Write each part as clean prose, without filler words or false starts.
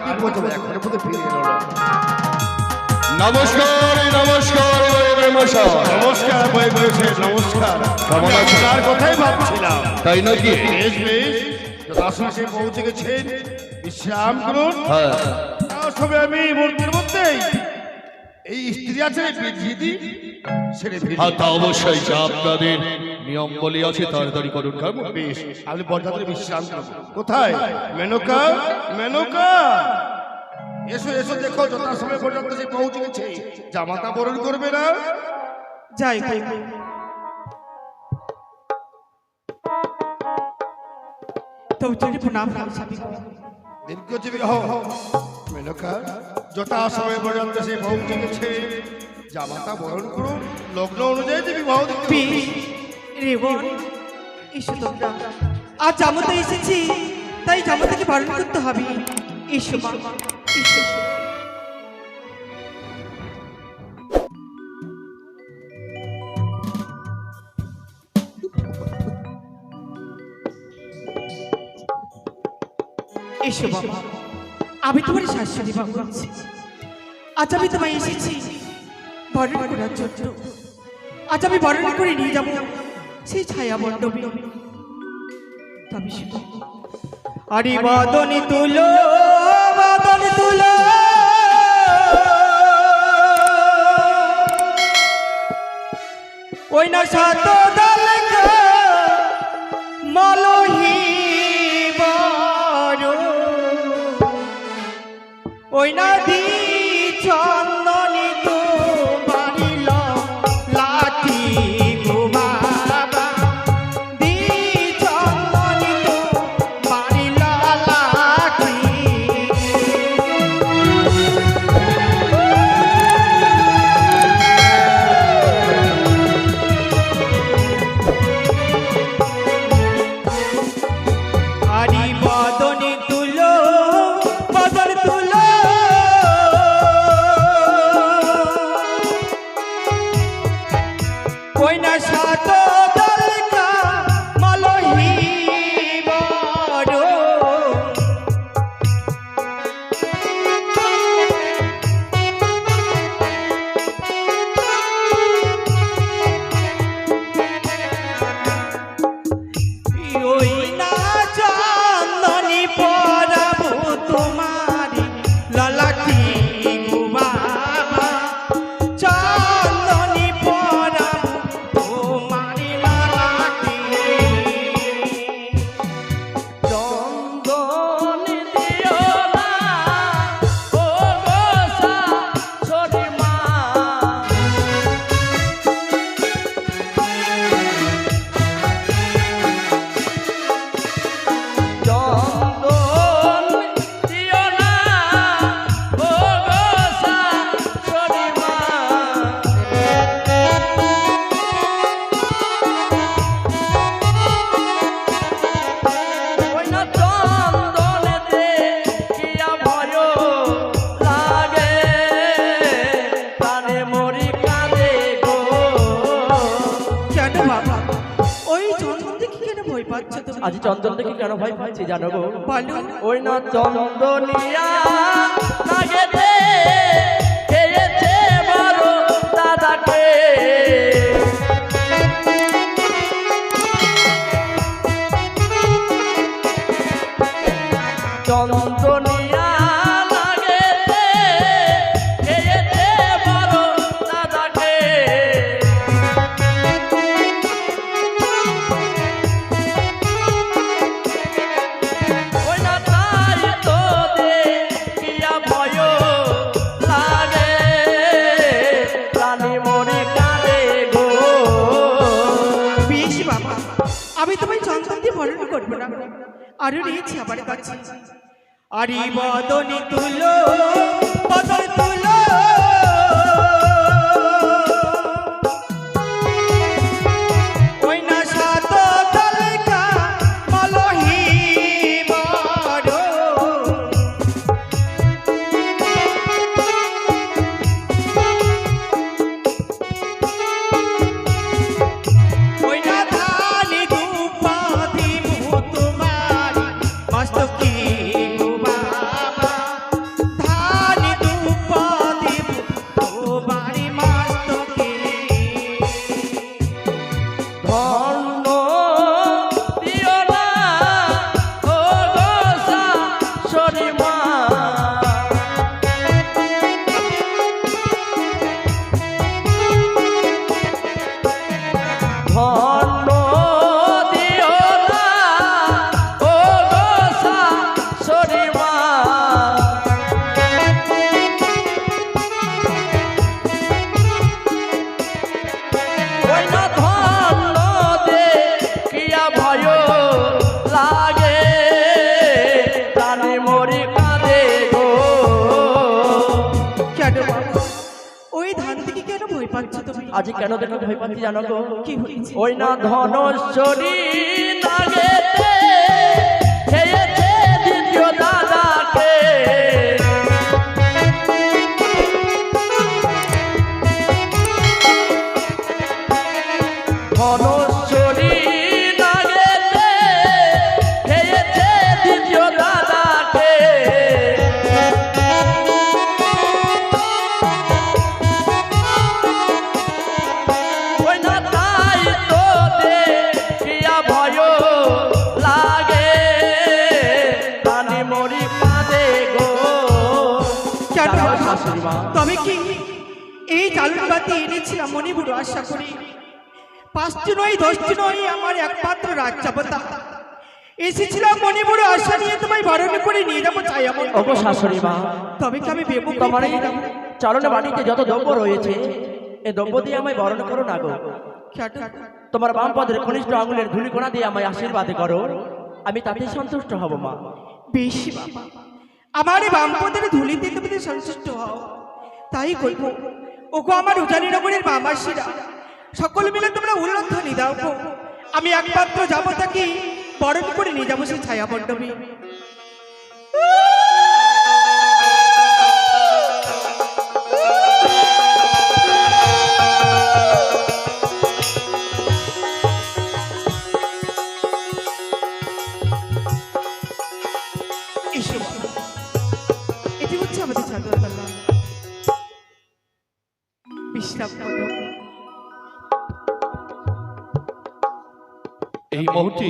কি বলছো এখন পর্যন্ত ফিরে এলো না। নমস্কার নমস্কার নমস্কার নমস্কার ভাই বয়সে নমস্কার। কেমন আছেন? তার কথাই ভাবছিলাম। তাই নাকি? বেশ বেশ যথাসময়ে পৌঁছে গেছেন, বিশ্রাম করুন। হ্যাঁ তার সবে আমি মুহূর্তের মধ্যেই এই স্ত্রী আছে বিধি ছেড়ে ফেলি। হ্যাঁ তা অবশ্যই যা আপনাদের নিয়ম বলি আছে তাড়াতাড়ি করুন কেমন? বেশ আপনি বরযাত্রী বিশ্রাম করুন। কোথায় মেনকা? মেনকা এসো এসো, দেখো যথাসময়ে পর্যন্ত সে পৌঁছে গেছে, জামাতা বরণ করবে না। যাই তবে তুমি প্রণাম স্বামী। দীর্ঘজীবী হও মেনকা, যথাসময়ে পর্যন্ত সে পৌঁছে গেছে, জামাতা বরণ করুন, লগ্ন অনুযায়ী যে বিবাহ দিতে হবে। রেবন এসো তোমরা, আজ জামাতা এসেছি তাই জামাতাকে বারণ করতে হবে। এসো মা এসো। এসো বাবা, আমি তোমার শাশুড়ি মা বলছি। আজ আমি তোমায় এসেছি বরণ করার জন্য। আজ আমি বরণ করে নিয়ে যাব সেই ছায়া মণ্ডপে। তবে শুনো, আরে বাদনি তুলো বাদন তুলো, ওই না সাত দলকা মলহি বড়, ওই না দি চন্দনী তো বাড়িল লাঠি গো বাবা, দি চন্দনী তো বাড়িল লাঠি। আরি বদনে তুলো বদন তুলো, ওই না সাত দলকা মলহি বড়, ওই না চন্দনী পরাবো তোমার লালাকি গো বাবা, চন্দনী পরাবো তোমার লালাকি। চন্দন দিও না ও গোসা ছোটি মা, চন্দন দিও না ও গোসা ছোটি মা। ওই না চন্দনেতে কিয়া ভয় লাগে, প্রাণে মরি কাঁদে গো। কেন বাবা ওই চন্দন দেখি কেন ভয় পাচ্ছ তুমি? আজ চন্দন দেখে কেন ভয় পাচ্ছি জানো গো? বলো। ওই না চন্দনিয়া লাগেতে খেয়েছে বড় দাদাকে, চন্দনিয়া লাগেতে খেয়েছে বড় দাদাকে। ওই না তাই তো দেখিয়া ভয় লাগে, প্রাণী মরে কাঁদে গো। বেশ বাবা, আমি তোমায় চন্দন দিয়ে বরণ করবো না, আরো রয়েছে আমার কাছে। আরে বদনে তুলো বদন তুলো, ওই না সাত দলকা মলহি বড়, ওই না ধানি দুপাধি মুহ তোমার মস্তকি গো বাবা, পাচ্ছ তুমি? আজ কেন দেখো ভয় পাচ্ছি জানো গো? কি হয়েছে? ওই না ধনশ্বরী নাগেতে খেয়েছে দ্বিতীয় দাদাকে। ধনশ্বরী নাগেতে খেয়েছে দ্বিতীয় দাদাকে। ওই না তাই তো দেখিয়া ভয় লাগে, প্রাণী মরি কাঁদে গো। কেন? জানো শাশুড়ি মা, তবে কি এই চালুর বাতি এনেছিলাম মনে বড় আশা করি। 5টি নয় 10টি নয় আমার একমাত্র রাজ্যাবতা এসেছিলাম মনে বড় আশা নিয়ে তোমায় বরণ করে নিয়ে যাবো ছায়া মণ্ডপে। ওগো শাশুড়ি মা, তবে কি আমি বেমুখ তোমার এই চালনে বাড়িতে যত দ্রব্য রয়েছে এই দ্রব্য দিয়ে আমায় বরণ করো না গো। তোমার বাম পদের কনিষ্ঠ আঙুলের ধুলিকণা দিয়ে আমায় আশীর্বাদ করো, আমি তাতে সন্তুষ্ট হব মা। বেশি বাবা, আমার এই বামপদের ধুলিতে তুমি সন্তুষ্ট হও তাই করবো। ওগো আমার উজানি নগরের বামাসীরা সকল মিলে তোমরা উল্লঙ্ঘনী দাও গো। আমি একমাত্র যাবো তাকে বরণ করে নিয়ে যাবো সেই ছায়া মণ্ডপে। এসো বাবা, এটি হচ্ছে আমাদের চাদরতলা বিশ্রাম করো। এই মুহূর্তে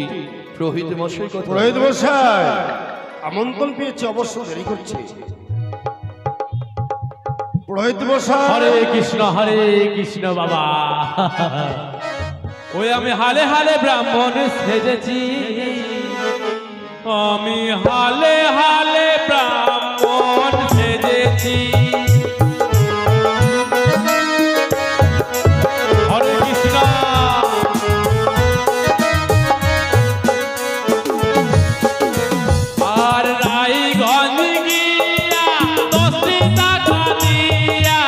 প্রহিত মশাই কথা পুরোহিত মশাই আমন্ত্রণ পেয়েছে, অবশ্য দেরি করছে। পুরোহিত মশাই হরে কৃষ্ণ বাবা। ওই আমি হালে হালে ব্রাহ্মণ সেজেছি, আমি হালে হালে ব্রাহ্মণ সেজেছি। হরে কৃষ্ণ। আর রায়গঞ্জ গিয়া 10টি টাকা দিয়া,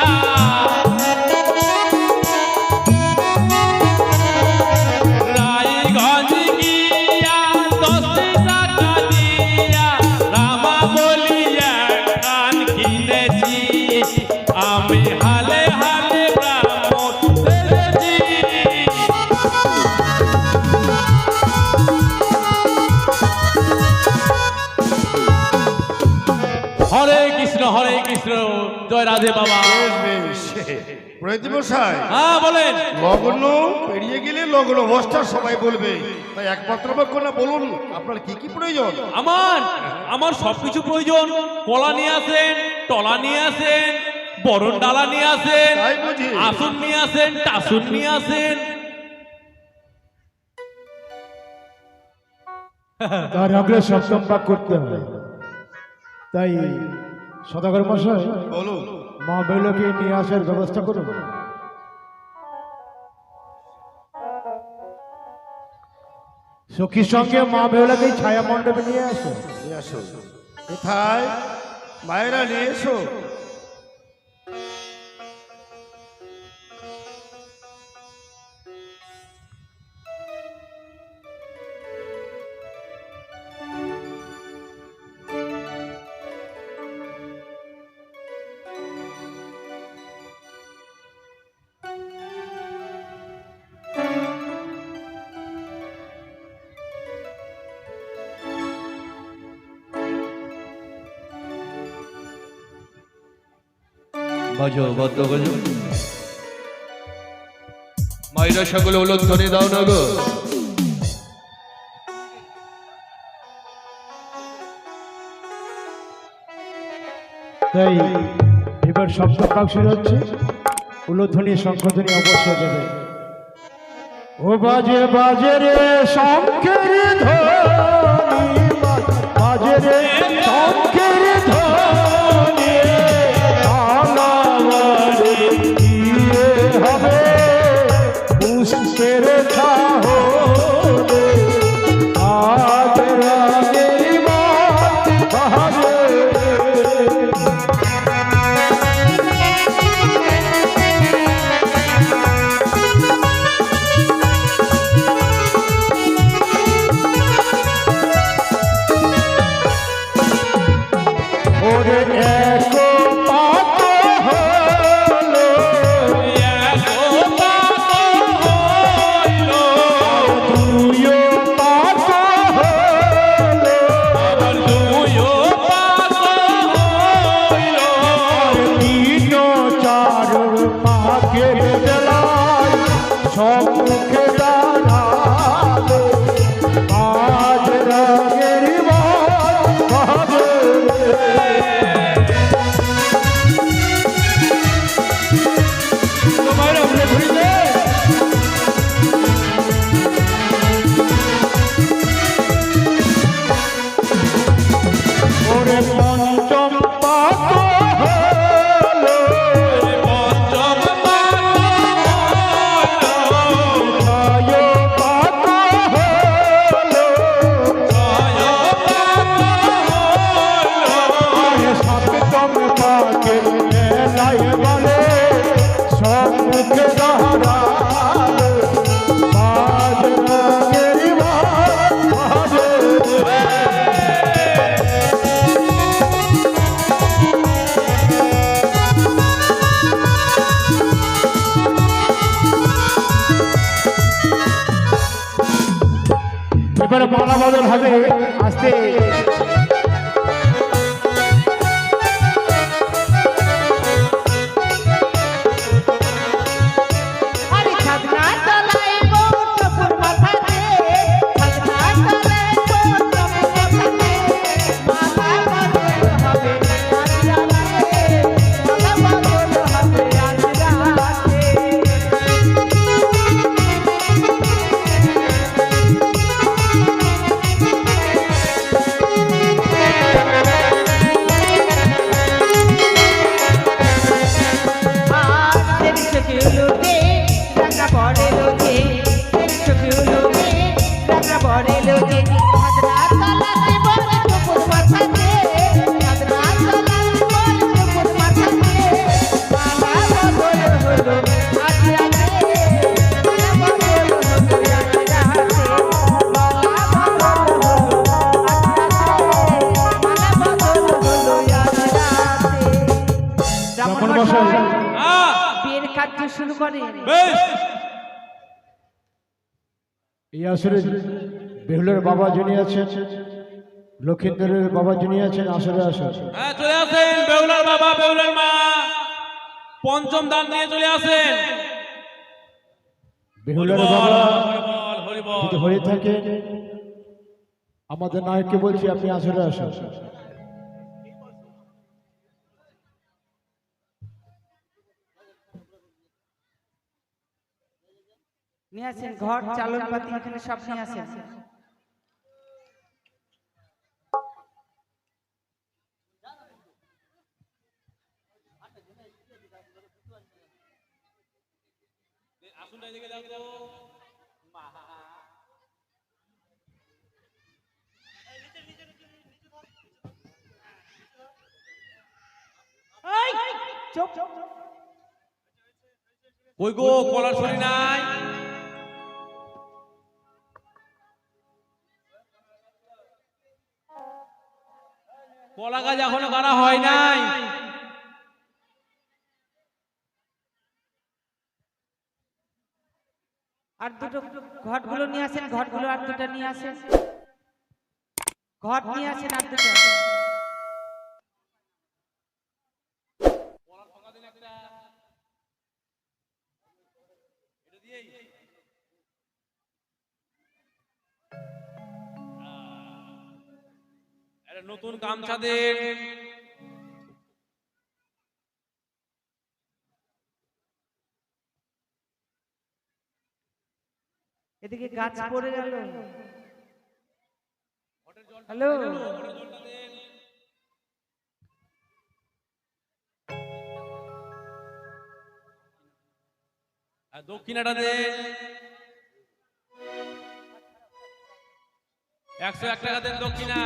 রায়গঞ্জ গিয়া 10টি টাকা দিয়া রামা বলিয়া কান কিনেছি, আমি হালে হালে ব্রাহ্মণ সেজেছি। হরে কৃষ্ণ জয় রাধে বাবা। বেশ বেশ। পুরোহিত মশাই হ্যাঁ বলেন। লগ্ন পেরিয়ে গেলে লগ্ন অবস্থা সবাই বলবে, তাই একমাত্র বাক্য না বলুন আপনার কি কি প্রয়োজন? আমার সবকিছু প্রয়োজন। কলা নিয়ে আসেন, টলা নিয়ে আসেন, বরণ ডালা নিয়ে আসেন, তাই বুঝি? আসন নিয়ে আসেন, টাসন নিয়ে আসেন। তার আগে সপ্তম পাক করতে হয়, তাই সদাগর মশাই বলুন। মা বেলকে নিয়ে আসার ব্যবস্থা করুন। সখীর সঙ্গে মা বেলকে ছায়া মণ্ডপে নিয়ে আসো। নিয়ে আসো। কোথায়? মায়েরা নিয়ে এসো। বাজো বদ্ধ গজ মায়েরা সকলে উলধ্বনি দাও না গো। তাই এবার সপ্তম পাক শুরু হচ্ছে, উলধ্বনি শঙ্খধ্বনি অবশ্য দেবে। ও বাজে বাজে রে শঙ্খের ধ্বনি, বাজে রে শঙ্খের ধ্বনি, আলাওয়ারে দিয়ে হবে পুষ্পের ছাহনে, আজ রাগের মাত বাজে। বদল হবে আস্তে। আরে ছাদনা তলায় বউ টপুর মাথাতে, ছাদনা তলায় বউ টপুর মাথাতে, মালা বদল হবে আজ রাতে, মালা বদল হবে আজ রাতে। বিয়ের কাজ শুরু করে। বেশ এই আসরে বেহুলের বাবা যিনি আছেন, লক্ষিন্দরের বাবা যিনি আছেন, আসরে আসেন। হ্যাঁ চলে আসেন বেহুলার বাবা বেহুলার মা, পঞ্চম দান নিয়ে চলে আসেন। বেহুলের বাবা হরিবল হরিবল। যদি হয়ে থাকে আমাদের নায়ককে বলছি আপনি আসরে আসেন। নিয়ে আসেন ঘর চালন পাতি এখানে সব নিয়ে আসেন। চুপ কই গো কলার ছড়ি নাই? কলা গাছ এখনো কাটা হয় নাই। আর দুটো ঘটগুলো নিয়ে আসেন, ঘটগুলো আর দুটো নিয়ে আসেন, ঘট নিয়ে আসেন আর দুটো। নতুন গামছা দেন। এদিকে গাছ পড়ে গেল। হ্যালো দক্ষিণাটা দেন। 101 টাকা দেন দক্ষিণা।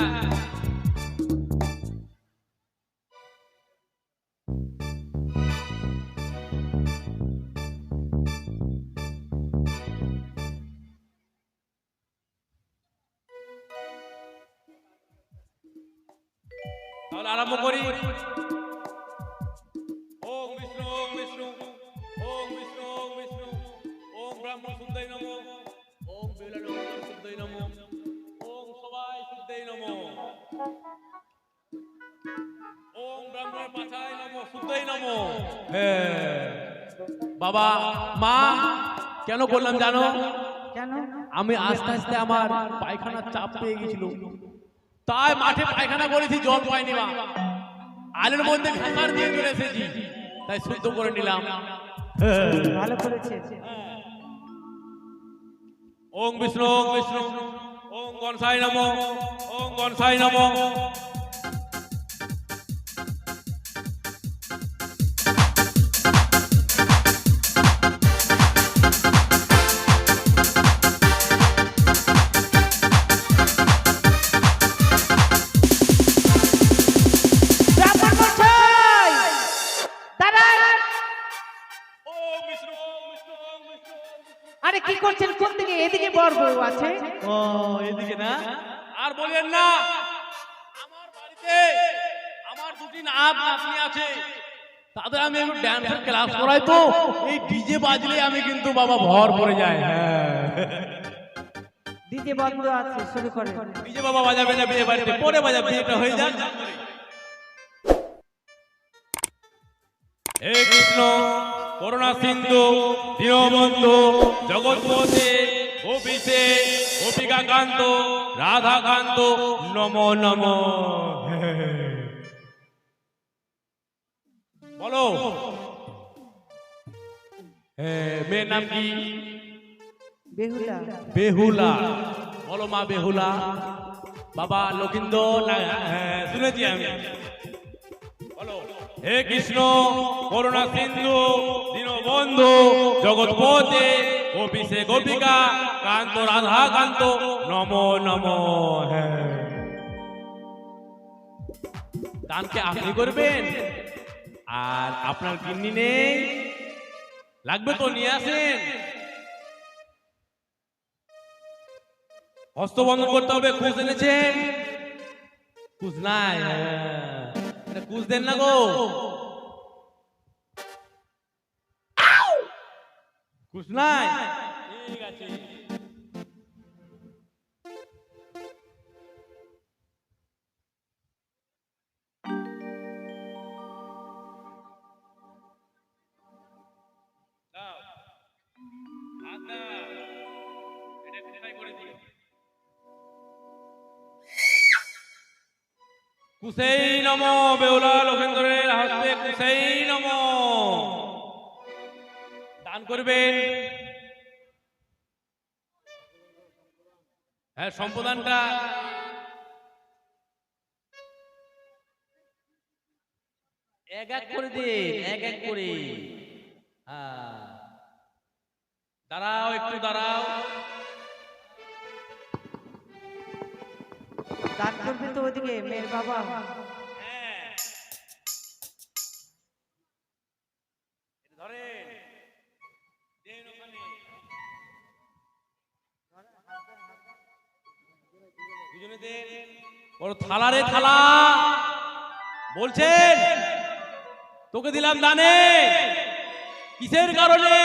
তাহলে আরম্ভ করি। ওম বিষ্ণু ওম বিষ্ণু ওম বিষ্ণু ওম বিষ্ণু ওম ব্রহ্ম শুদ্ধায় নমঃ ওম বেহুলা শুদ্ধায় নমঃ ওম সবাই শুদ্ধায় নমঃ ওম ব্রহ্মের পাছায় নমঃ শুদ্ধায় নমঃ। হ্যাঁ বাবা মা কেন বললাম জানো? কেন? আমি আস্তে আস্তে আমার পায়খানার চাপ পেয়ে গেছিল, তাই মাঠে পায়খানা করেছি, জল পাইনি মা। আলের মধ্যে ঘাসার দিয়ে চলে এসেছি, তাই শুদ্ধ করে নিলাম। ভালো করেছে। ওম বিষ্ণু ওম বিষ্ণু ওম গণসাই নমঃ ওম গণসাই নমঃ। আরে কি করছেন? কোন দিকে? এদিকে বর বউ আছে। ও এদিকে না? আর বলেন না, আমার বাড়িতে আমার দুটি নাত নাতনি আছে, তাদের আমি একটু ড্যান্সের ক্লাস করাই, তো এই ডিজে বাজলে আমি কিন্তু বাবা ভর পড়ে যায়। হ্যাঁ ডিজে বন্ধ আছে, শুরু করে। ডিজে বাবা বাজাবে না বিয়ে বাড়িতে, পরে বাজাবে, বিয়েটা হয়ে যাক। হে কৃষ্ণ করুণা সিন্ধু দীনবন্ধু জগৎপতি গোপীতে গোপিকা কান্ত রাধা কান্ত নমো নমো। বলো মেয়ের নাম কি? বেহুলা। বেহুলা। বলো মা বেহুলা। বাবা লক্ষিন্দর না? শুনেছি আমি। বলো হে কৃষ্ণ করুণা সিন্ধু দীনবন্ধু জগৎপতি গোপীশে গোপিকা কান্ত রাধা কান্ত নমো নমো। দানকে আপনি করবেন, আর আপনার গিন্নি নেই, লাগবে তো নিয়ে আসেন। হস্তবন্ধন করতে হবে। কুশ এনেছেন? কুশ নাই? কুশ দেন না গো, কুশ নাই? ঠিক আছে। দাও, হাত দাও, এটা কোথায় করে দিই? কুসেই নমো। বেহুলা লক্ষেন্দ্রের হস্তে কুসেই নমো। দান করবেন। হ্যাঁ, সম্পদানটা এক এক করে দিন, এক এক করে। হ্যাঁ, দাঁড়াও, একটু দাঁড়াও। দান করবে তো ওদিকে মেয়ের বাবা। ধরেন, দেন ওখানে। দুজনে দেন। বড় থালা রে থালা। বলছেন তোকে দিলাম দানে, কিসের কারণে?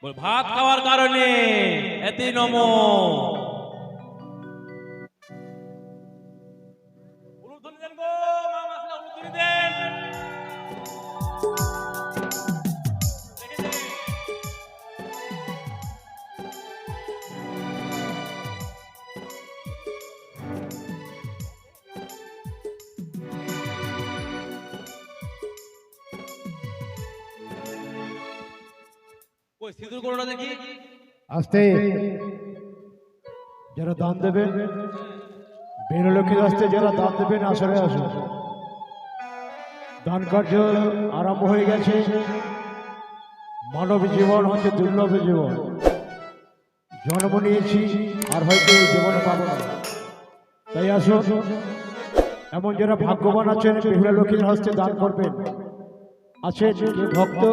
বল ভাত খাওয়ার কারণে। এতে নমো। উলুধ্বনি দেন গো, মা মাসলা উলুধ্বনি দেন। দেখেছেন? কই সিঁদুর করো না দেখি। আসতে যারা দান দেবেন, বেরলক্ষীর আসতে যারা দান দেবেন আসরে আসুন। দান কার্য আরম্ভ হয়ে গেছে। মানব জীবন হচ্ছে দুর্লভ জীবন। জন্ম নিয়েছি আর হয়তো এই জীবনে পাবো না, তাই আসুন। এমন যারা ভাগ্যবান আছেন বেহুলা লক্ষ্মীর হস্তে দান করবেন আছে ভক্ত,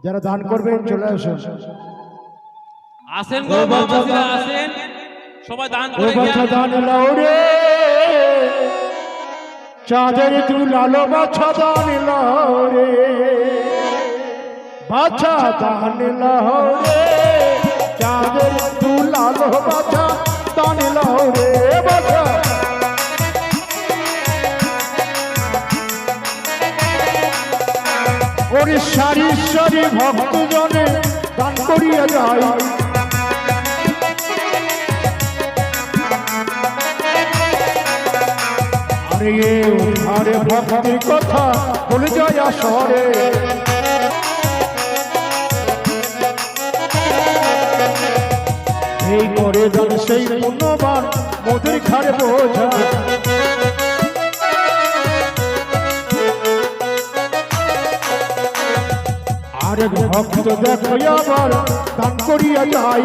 যারা দান করবেন চলে আসুন। আসেন গো বাবাজিরা, আসেন সবাই দান ও করে বাছা দান লাও রে, চাঁদের তু লালো বাছা দান লাও রে, বাছা দান লাও রে, চাঁদের তু লালো বাছা দান লাও রে, বাছা। ওরে সারি সারি ভক্ত জনে দান করিয়া যায়, আরে ভক্তির কথা বলে যায় আসরে, এই করে দান সেই পুণ্যবান মোদের ঘরে বোঝা। আরে ভক্ত দেখো আবার দান করিয়া যায়,